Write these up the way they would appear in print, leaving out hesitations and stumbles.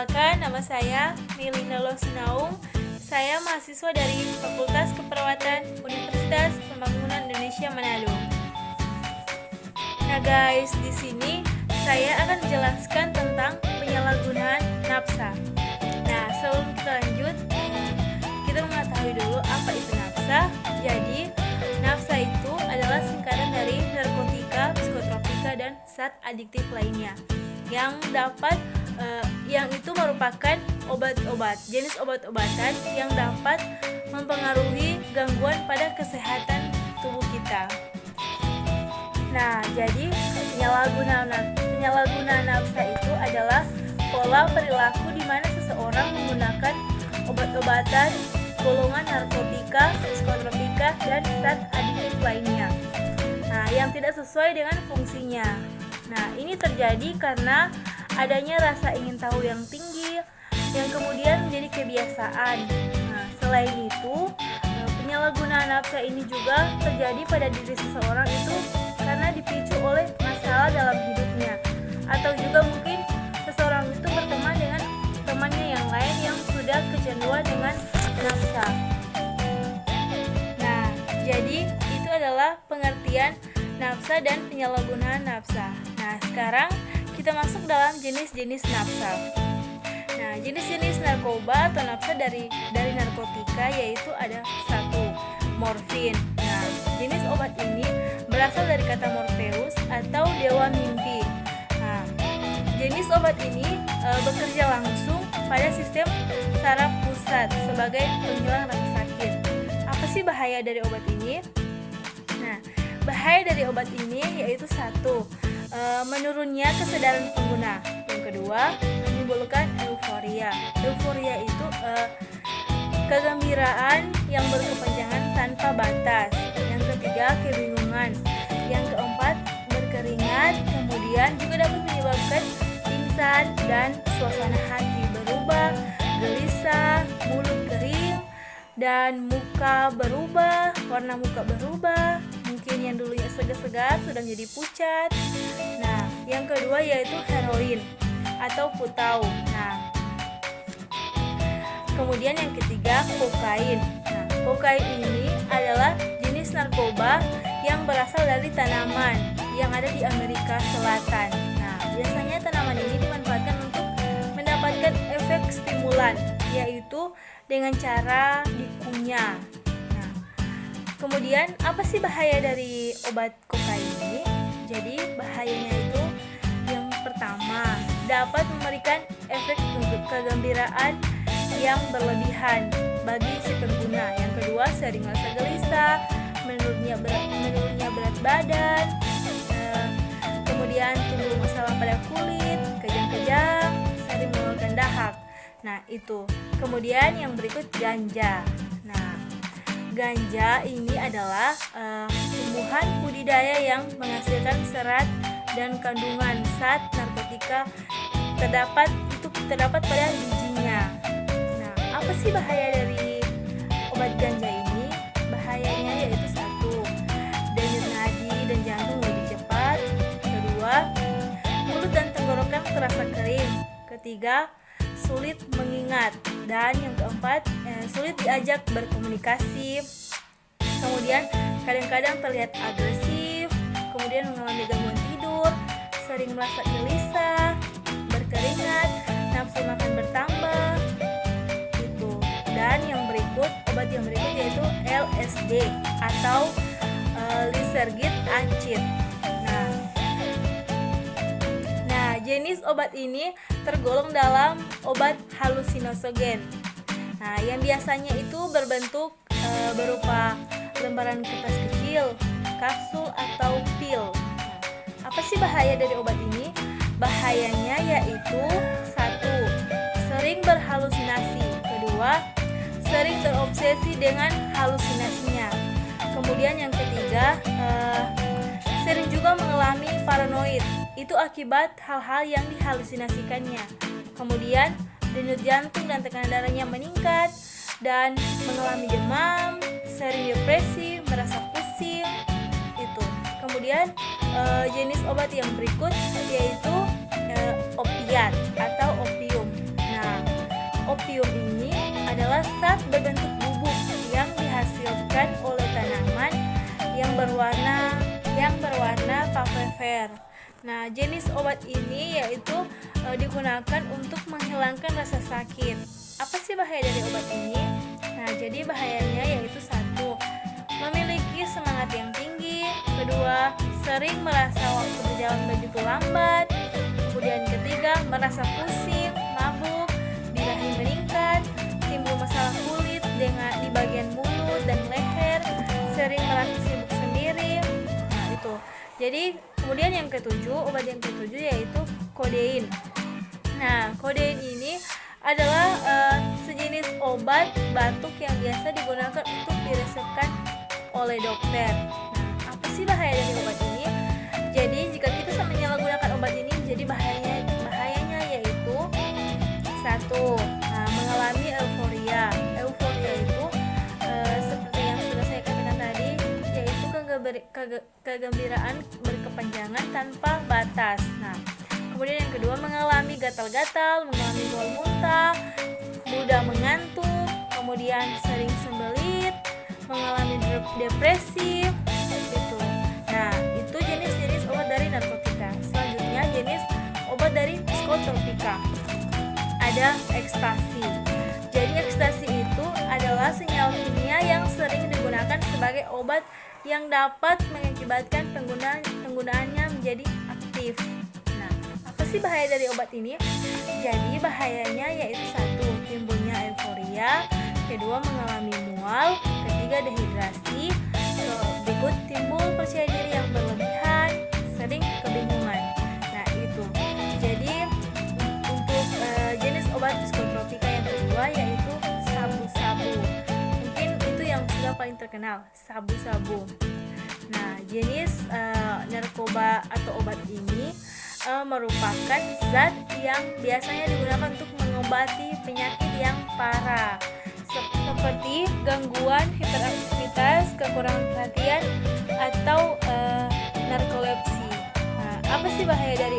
Perkenalkan, nama saya Melina Losinaung. Saya mahasiswa dari Fakultas Keperawatan Universitas Pembangunan Indonesia Manado. Nah guys, di sini saya akan menjelaskan tentang penyalahgunaan nafsa. Nah, sebelum kita lanjut, kita mengetahui dulu apa itu nafsa. Jadi, nafsa itu adalah singkatan dari narkotika, psikotropika, dan zat adiktif lainnya yang itu merupakan obat-obat, jenis obat-obatan yang dapat mempengaruhi gangguan pada kesehatan tubuh kita. Nah, jadi penyalahgunaan nafsa itu adalah pola perilaku di mana seseorang menggunakan obat-obatan, golongan narkotika, psikotropika, dan zat adiktif lainnya. Nah, yang tidak sesuai dengan fungsinya. Nah, ini terjadi karena adanya rasa ingin tahu yang tinggi, yang kemudian menjadi kebiasaan. Nah, selain itu, penyalahgunaan nafsa ini juga terjadi pada diri seseorang itu karena dipicu oleh masalah dalam hidupnya, atau juga mungkin seseorang itu berteman dengan temannya yang lain yang sudah kecanduan dengan nafsa. Nah, jadi itu adalah pengertian nafsa dan penyalahgunaan nafsa. Nah, sekarang kita masuk dalam jenis-jenis nafsa. Nah, jenis-jenis narkoba atau nafsa dari narkotika yaitu ada 1. Morfin. Nah, jenis obat ini berasal dari kata Morpheus atau dewa mimpi. Nah, jenis obat ini bekerja langsung pada sistem saraf pusat sebagai penghilang rasa sakit. Apa sih bahaya dari obat ini? Nah, bahaya dari obat ini yaitu 1. Menurunnya kesadaran pengguna. Yang kedua, menimbulkan euforia. Euforia itu kegembiraan yang berkepanjangan tanpa batas. Yang ketiga, kebingungan. Yang keempat, berkeringat. Kemudian juga dapat menyebabkan pingsan dan suasana hati berubah, gelisah, mulut kering, dan muka berubah, warna muka berubah. Mungkin yang dulunya segar-segar sudah menjadi pucat. Nah, yang kedua yaitu heroin atau putau. Nah, kemudian yang ketiga kokain. Nah, kokain ini adalah jenis narkoba yang berasal dari tanaman yang ada di Amerika Selatan. Nah, biasanya tanaman ini dimanfaatkan untuk mendapatkan efek stimulan, yaitu dengan cara dikunyah. Kemudian, apa sih bahaya dari obat kokain ini? Jadi, bahayanya itu yang pertama, dapat memberikan efek kegembiraan yang berlebihan bagi si pengguna. Yang kedua, sering merasa gelisah, menurunnya berat badan, kemudian timbul masalah pada kulit, kejang-kejang, sering mengeluarkan dahak. Nah, itu. Kemudian yang berikut ganja. Ganja ini adalah tumbuhan budidaya yang menghasilkan serat dan kandungan zat narkotika terdapat pada bijinya. Nah, apa sih bahaya dari obat ganja ini? Bahayanya yaitu 1. Denyut nadi dan jantung lebih cepat. Kedua, mulut dan tenggorokan terasa kering. Ketiga, sulit mengingat. Dan yang keempat, sulit diajak berkomunikasi. Kemudian kadang-kadang terlihat agresif, kemudian mengalami gangguan tidur, sering merasa gelisah, berkeringat, nafsu makan bertambah. Itu. Dan obat yang berikut yaitu LSD atau lysergid acid. Nah, jenis obat ini tergolong dalam obat halusinogen. Nah, yang biasanya itu berbentuk berupa lembaran kertas kecil, kapsul atau pil. Nah, apa sih bahaya dari obat ini? Bahayanya yaitu 1. Sering berhalusinasi. Kedua, sering terobsesi dengan halusinasinya. Kemudian yang ketiga, sering juga mengalami paranoid. Itu akibat hal-hal yang dihalusinasikannya. Kemudian denyut jantung dan tekanan darahnya meningkat dan mengalami demam, sering depresi, merasa pusing. Itu. Kemudian jenis obat yang berikut yaitu opiat atau opium. Nah, opium ini adalah zat berbentuk bubuk yang dihasilkan oleh tanaman yang berwarna papaver. Nah, jenis obat ini yaitu digunakan untuk menghilangkan rasa sakit. Apa sih bahaya dari obat ini? Nah, jadi bahayanya yaitu satu, memiliki semangat yang tinggi. Kedua, sering merasa waktu berjalan begitu lambat. Kemudian ketiga, merasa pusing, mabuk, birahi meningkat, timbul masalah kulit di bagian mulut dan leher, sering merasa sibuk sendiri. Nah, itu. Jadi kemudian yang ketujuh, obat yang ketujuh yaitu kodein. Nah, kodein ini adalah sejenis obat batuk yang biasa digunakan untuk diresepkan oleh dokter. Nah, apa sih bahaya dari obat ini? Jadi jika kita menyalahgunakan obat ini, jadi bahayanya yaitu satu, mengalami euforia. Euforia itu seperti yang sudah saya katakan tadi, yaitu kegembiraan berkepanjangan tanpa batas. Nah, kemudian yang kedua, mengalami gatal-gatal, mengalami mual muntah, mudah mengantuk, kemudian sering sembelit, mengalami depresi, gitu. Nah, itu jenis-jenis obat dari narkotika. Selanjutnya jenis obat dari psikotropika. Ada ekstasi. Jadi ekstasi itu adalah senyawa kimia yang sering digunakan sebagai obat yang dapat mengakibatkan penggunaannya menjadi aktif. Nah, apa sih bahaya dari obat ini? Jadi bahayanya yaitu satu, timbulnya euforia, kedua mengalami mual, ketiga dehidrasi, berikut timbul percaya diri yang berlebihan, sering kebingungan. Nah, itu. Jadi untuk jenis obat psikotropika yang kedua yaitu sabu-sabu. Mungkin itu yang sudah paling terkenal, sabu-sabu. Nah, jenis narkoba atau obat ini merupakan zat yang biasanya digunakan untuk mengobati penyakit yang parah seperti gangguan hiperaktivitas, kekurangan perhatian, atau narkolepsi. Nah, apa sih bahaya dari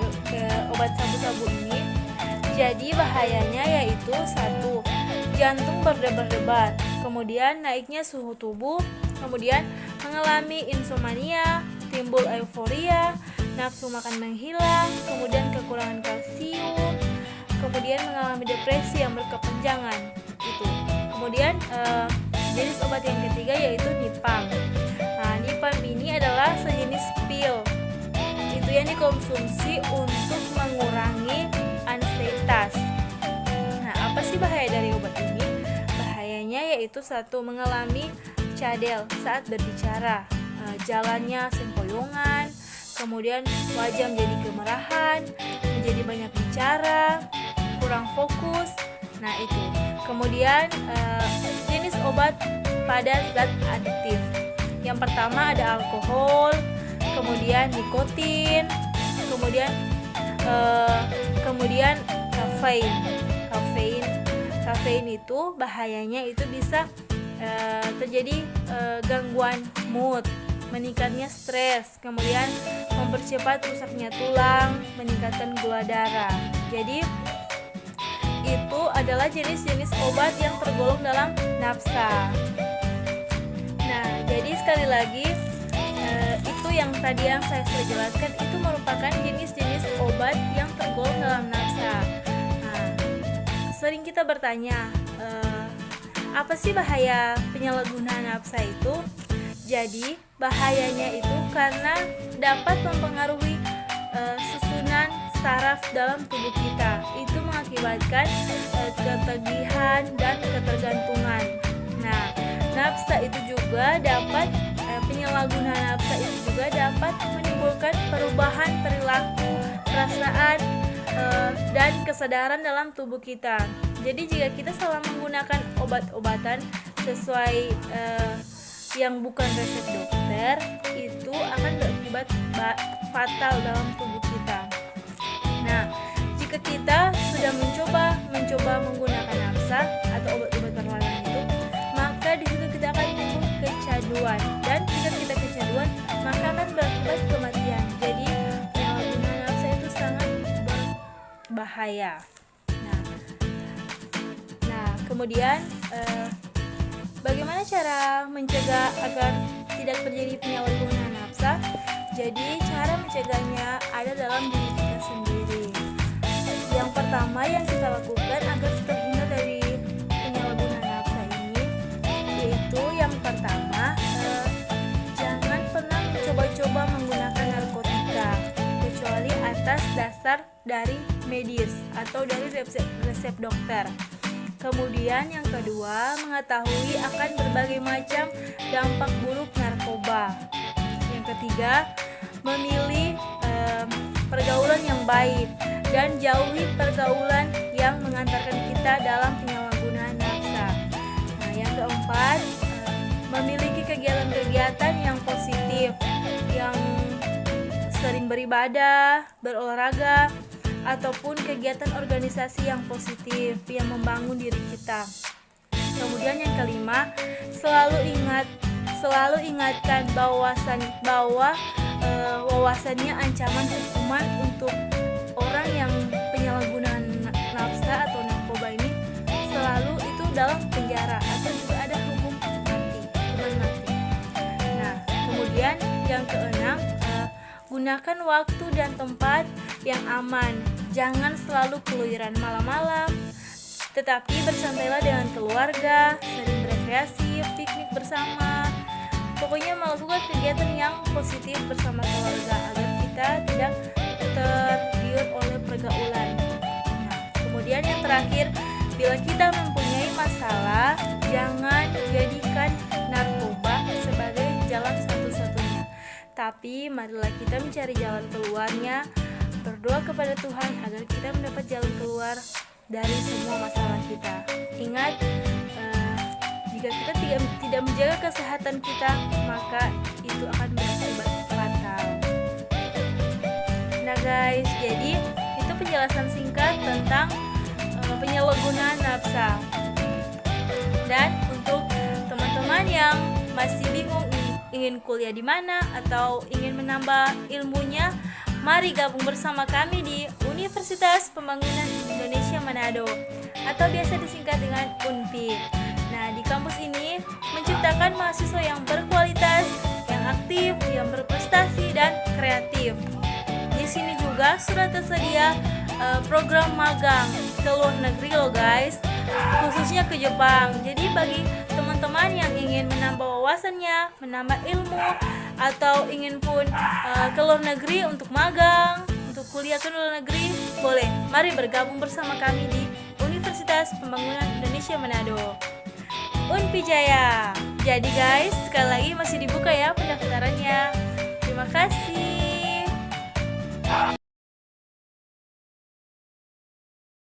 obat sabu-sabu ini? Jadi bahayanya yaitu satu, jantung berdebar-debar, kemudian naiknya suhu tubuh, kemudian mengalami insomnia, timbul euforia, nafsu makan menghilang, kemudian kekurangan kalsium, kemudian mengalami depresi yang berkepanjangan. Itu. Kemudian jenis obat yang ketiga yaitu Nipam. Nah, Nipam ini adalah sejenis pil. Itu yang dikonsumsi untuk mengurangi ansietas. Nah, apa sih bahaya dari obat ini? Bahayanya yaitu satu, mengalami cadel saat berbicara, jalannya sempoyongan, kemudian wajah menjadi kemerahan, menjadi banyak bicara, kurang fokus. Nah, itu. Kemudian jenis obat pada zat adiktif. Yang pertama ada alkohol, kemudian nikotin, kemudian kafein. Kafein itu bahayanya itu bisa terjadi gangguan mood, meningkatnya stres, kemudian mempercepat rusaknya tulang, meningkatkan gula darah. Jadi itu adalah jenis-jenis obat yang tergolong dalam nafsa. Nah, jadi sekali lagi itu yang tadi yang saya sudah jelaskan itu merupakan jenis-jenis obat yang tergolong dalam nafsa. Nah, sering kita bertanya, apa sih bahaya penyalahgunaan nafsa itu? Jadi bahayanya itu karena dapat mempengaruhi susunan saraf dalam tubuh kita. Itu mengakibatkan ketagihan dan ketergantungan. Nah, nafsa itu juga dapat penyalahgunaan nafsa itu juga dapat menimbulkan perubahan perilaku, perasaan, dan kesadaran dalam tubuh kita. Jadi jika kita salah menggunakan obat-obatan sesuai yang bukan resep dokter, itu akan berakibat fatal dalam tubuh kita. Nah, jika kita sudah mencoba menggunakan nafsa atau obat-obatan lain itu, maka di situ kita akan timbul kecanduan, dan jika kita kecanduan, maka akan berakibat kematian. Jadi penyalahgunaan nafsa itu sangat berbahaya. Kemudian bagaimana cara mencegah agar tidak terjadi penyalahgunaan nafsa? Jadi cara mencegahnya ada dalam diri kita sendiri. Yang pertama yang kita lakukan agar terhindar dari penyalahgunaan nafsa ini, yaitu yang pertama, jangan pernah mencoba-coba menggunakan narkotika kecuali atas dasar dari medis atau dari resep dokter. Kemudian yang kedua, mengetahui akan berbagai macam dampak buruk narkoba. Yang ketiga, memilih pergaulan yang baik dan jauhi pergaulan yang mengantarkan kita dalam penyalahgunaan nafsa. Nah, yang keempat, memiliki kegiatan-kegiatan yang positif, yang sering beribadah, berolahraga, ataupun kegiatan organisasi yang positif yang membangun diri kita. Kemudian yang kelima, selalu ingatkan bahwa wawasannya ancaman hukuman untuk orang yang penyalahgunaan nafsa atau narkoba ini selalu itu dalam penjara atau juga ada hukuman mati. Nah, kemudian yang keenam, gunakan waktu dan tempat yang aman. Jangan selalu keluyuran malam-malam, tetapi bersantailah dengan keluarga, sering berrekreasi, piknik bersama. Pokoknya melakukan kegiatan yang positif bersama keluarga agar kita tidak tergiur oleh pergaulan. Nah, kemudian yang terakhir, bila kita mempunyai masalah, jangan jadikan narkoba sebagai jalan satu-satunya. Tapi marilah kita mencari jalan keluarnya, berdoa kepada Tuhan agar kita mendapat jalan keluar dari semua masalah kita. Ingat, jika kita tidak menjaga kesehatan kita, maka itu akan berakibat fatal. Nah guys, jadi itu penjelasan singkat tentang penyalahgunaan nafsa. Dan untuk teman-teman yang masih bingung ingin kuliah di mana atau ingin menambah ilmunya, mari gabung bersama kami di Universitas Pembangunan Indonesia Manado atau biasa disingkat dengan UNPI. Nah, di kampus ini menciptakan mahasiswa yang berkualitas, yang aktif, yang berprestasi dan kreatif. Di sini juga sudah tersedia program magang ke luar negeri loh guys, khususnya ke Jepang. Jadi bagi teman-teman yang ingin menambah wawasannya, menambah ilmu, atau ingin pun ke luar negeri untuk magang, untuk kuliah ke luar negeri, boleh. Mari bergabung bersama kami di Universitas Pembangunan Indonesia Manado, UNPI Jaya. Jadi guys, sekali lagi masih dibuka ya pendaftarannya. Terima kasih.